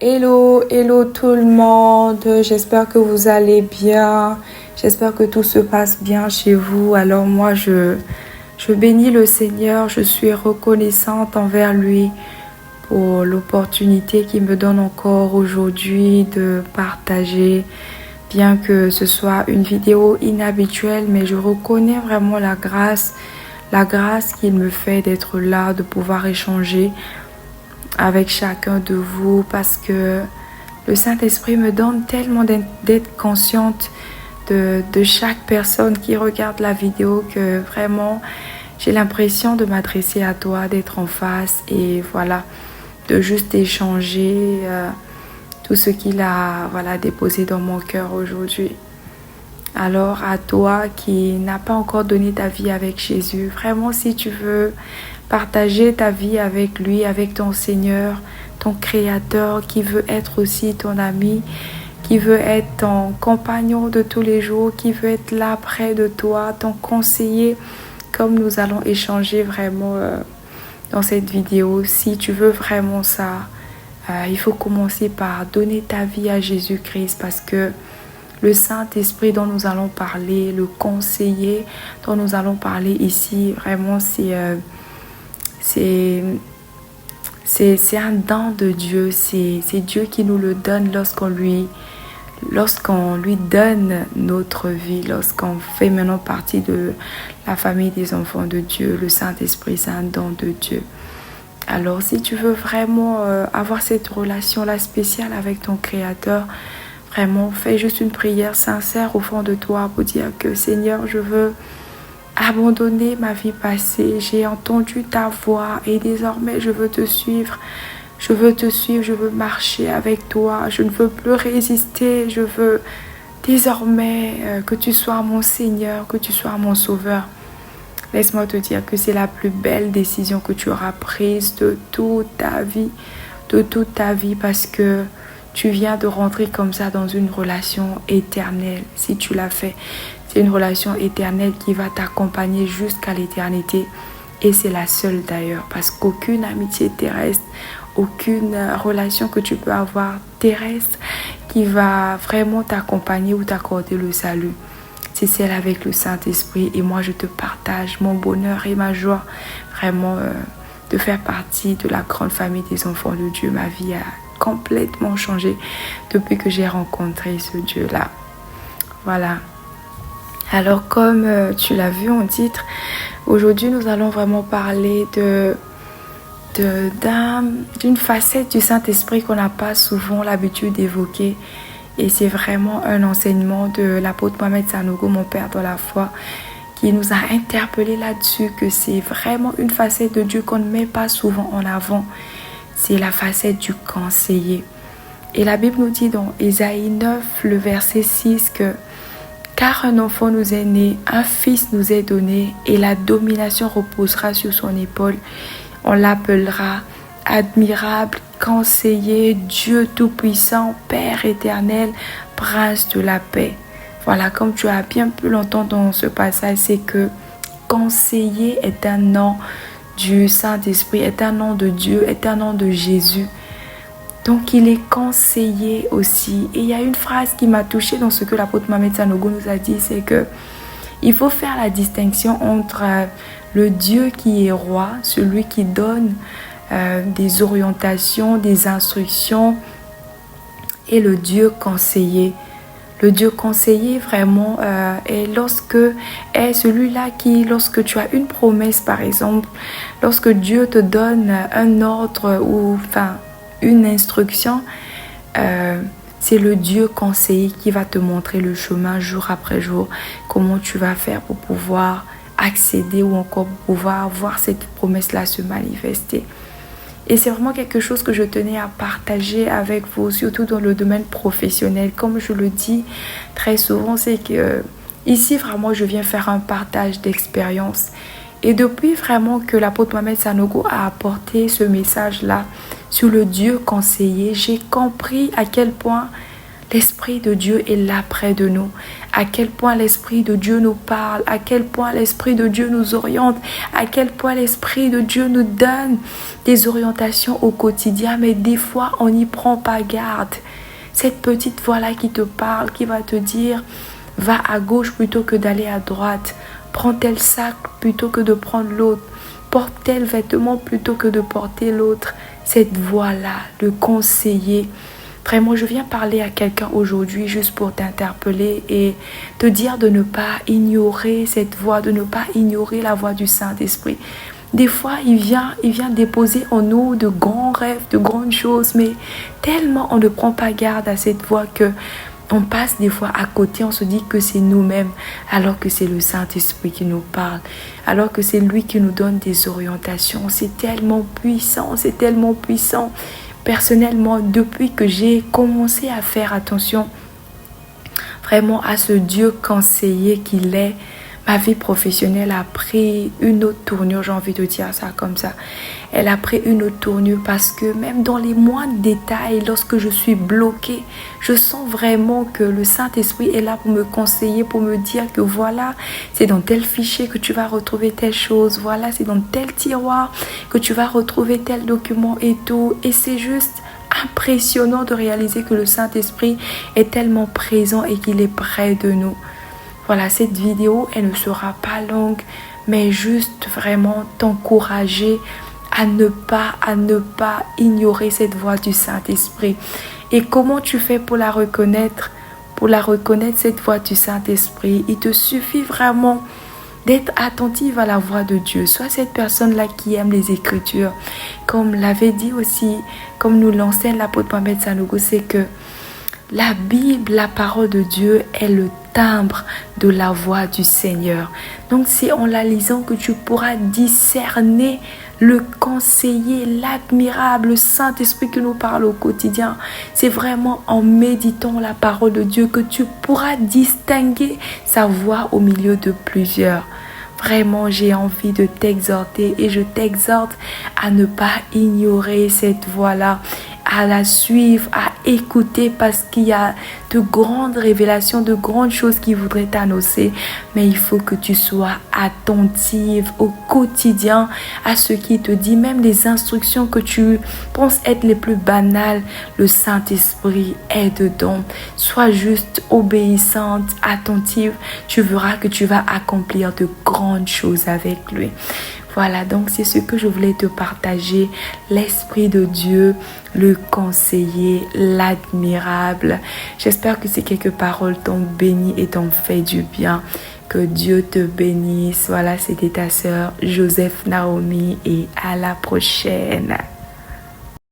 Hello, hello tout le monde, j'espère que vous allez bien, j'espère que tout se passe bien chez vous. Alors moi je bénis le Seigneur, je suis reconnaissante envers lui pour l'opportunité qu'il me donne encore aujourd'hui de partager, bien que ce soit une vidéo inhabituelle, mais je reconnais vraiment la grâce qu'il me fait d'être là, de pouvoir échanger avec chacun de vous parce que le Saint-Esprit me donne tellement d'être consciente de chaque personne qui regarde la vidéo que vraiment j'ai l'impression de m'adresser à toi, d'être en face et voilà, de juste échanger tout ce qu'il a déposé dans mon cœur aujourd'hui. Alors à toi qui n'as pas encore donné ta vie avec Jésus, vraiment si tu veux partager ta vie avec lui, avec ton Seigneur, ton Créateur qui veut être aussi ton ami, qui veut être ton compagnon de tous les jours, qui veut être là près de toi, ton conseiller, comme nous allons échanger vraiment dans cette vidéo. Si tu veux vraiment ça, il faut commencer par donner ta vie à Jésus-Christ parce que le Saint-Esprit dont nous allons parler, le conseiller dont nous allons parler ici, vraiment c'est un don de Dieu. C'est Dieu qui nous le donne lorsqu'on lui donne notre vie, lorsqu'on fait maintenant partie de la famille des enfants de Dieu. Le Saint-Esprit, c'est un don de Dieu. Alors, si tu veux vraiment avoir cette relation-là spéciale avec ton Créateur, vraiment, fais juste une prière sincère au fond de toi pour dire que Seigneur, je veux abandonner ma vie passée. J'ai entendu ta voix et désormais je veux te suivre. Je veux te suivre, je veux marcher avec toi. Je ne veux plus résister. Je veux désormais que tu sois mon Seigneur, que tu sois mon Sauveur. Laisse-moi te dire que c'est la plus belle décision que tu auras prise de toute ta vie, parce que tu viens de rentrer comme ça dans une relation éternelle. Si tu l'as fait, c'est une relation éternelle qui va t'accompagner jusqu'à l'éternité. Et c'est la seule d'ailleurs, parce qu'aucune amitié terrestre, aucune relation que tu peux avoir terrestre qui va vraiment t'accompagner ou t'accorder le salut, c'est celle avec le Saint-Esprit. Et moi, je te partage mon bonheur et ma joie vraiment de faire partie de la grande famille des enfants de Dieu. Ma vie a complètement changé depuis que j'ai rencontré ce Dieu-là. Voilà. Alors, comme tu l'as vu en titre, aujourd'hui, nous allons vraiment parler d'une facette du Saint-Esprit qu'on n'a pas souvent l'habitude d'évoquer. Et c'est vraiment un enseignement de l'apôtre Mohamed Sanogo, mon père dans la foi, qui nous a interpellés là-dessus, que c'est vraiment une facette de Dieu qu'on ne met pas souvent en avant. C'est la facette du conseiller. Et la Bible nous dit dans Ésaïe 9, le verset 6, que « Car un enfant nous est né, un fils nous est donné, et la domination reposera sur son épaule. On l'appellera admirable, conseiller, Dieu tout-puissant, Père éternel, prince de la paix. » Voilà, comme tu as bien pu l'entendre dans ce passage, c'est que conseiller est un nom du Saint-Esprit, est un nom de Dieu, est un nom de Jésus. Donc il est conseiller aussi. Et il y a une phrase qui m'a touchée dans ce que l'apôtre Mohamed Sanogo nous a dit, c'est que il faut faire la distinction entre le Dieu qui est roi, celui qui donne des orientations, des instructions, et le Dieu conseiller. Le Dieu conseiller vraiment est celui-là qui, lorsque tu as une promesse par exemple, lorsque Dieu te donne un ordre ou une instruction, c'est le Dieu conseiller qui va te montrer le chemin jour après jour, comment tu vas faire pour pouvoir accéder ou encore pour pouvoir voir cette promesse-là se manifester. Et c'est vraiment quelque chose que je tenais à partager avec vous, surtout dans le domaine professionnel. Comme je le dis très souvent, c'est que ici, vraiment, je viens faire un partage d'expérience. Et depuis vraiment que l'apôtre Mohamed Sanogo a apporté ce message-là sur le Dieu conseiller, j'ai compris à quel point l'Esprit de Dieu est là près de nous. à quel point l'Esprit de Dieu nous parle, à quel point l'Esprit de Dieu nous oriente, à quel point l'Esprit de Dieu nous donne des orientations au quotidien, mais des fois on n'y prend pas garde. Cette petite voix-là qui te parle, qui va te dire, va à gauche plutôt que d'aller à droite, prends tel sac plutôt que de prendre l'autre, porte tel vêtement plutôt que de porter l'autre. Cette voix-là, le conseiller. Vraiment, je viens parler à quelqu'un aujourd'hui juste pour t'interpeller et te dire de ne pas ignorer cette voix, de ne pas ignorer la voix du Saint-Esprit. Des fois, il vient déposer en nous de grands rêves, de grandes choses, mais tellement on ne prend pas garde à cette voix que on passe des fois à côté, on se dit que c'est nous-mêmes, alors que c'est le Saint-Esprit qui nous parle, alors que c'est lui qui nous donne des orientations. C'est tellement puissant, c'est tellement puissant. Personnellement, depuis que j'ai commencé à faire attention vraiment à ce Dieu conseiller qu'il est, ma vie professionnelle a pris une autre tournure, j'ai envie de dire ça comme ça. Elle a pris une autre tournure parce que même dans les moindres détails, lorsque je suis bloquée, je sens vraiment que le Saint-Esprit est là pour me conseiller, pour me dire que voilà, c'est dans tel fichier que tu vas retrouver telle chose, voilà, c'est dans tel tiroir que tu vas retrouver tel document et tout. Et c'est juste impressionnant de réaliser que le Saint-Esprit est tellement présent et qu'il est près de nous. Voilà, cette vidéo, elle ne sera pas longue, mais juste vraiment t'encourager à ne pas ignorer cette voix du Saint-Esprit. Et comment tu fais pour la reconnaître? Pour la reconnaître, cette voix du Saint-Esprit, il te suffit vraiment d'être attentive à la voix de Dieu. Sois cette personne-là qui aime les Écritures. Comme l'avait dit aussi, comme nous l'enseigne l'apôtre Mohamed Sanogo, c'est que la Bible, la parole de Dieu, est le timbre de la voix du Seigneur. Donc c'est en la lisant que tu pourras discerner le conseiller, l'admirable, le Saint-Esprit qui nous parle au quotidien. C'est vraiment en méditant la parole de Dieu que tu pourras distinguer sa voix au milieu de plusieurs. Vraiment, j'ai envie de t'exhorter et je t'exhorte à ne pas ignorer cette voix-là, à la suivre, à écouter parce qu'il y a de grandes révélations, de grandes choses qu'il voudrait t'annoncer. Mais il faut que tu sois attentive au quotidien à ce qu'il te dit, même les instructions que tu penses être les plus banales, le Saint-Esprit est dedans. Sois juste obéissante, attentive, tu verras que tu vas accomplir de grandes choses avec lui. Voilà, donc c'est ce que je voulais te partager. L'Esprit de Dieu, le conseiller, l'admirable. J'espère que ces quelques paroles t'ont béni et t'ont fait du bien. Que Dieu te bénisse. Voilà, c'était ta sœur Joseph Naomi et à la prochaine.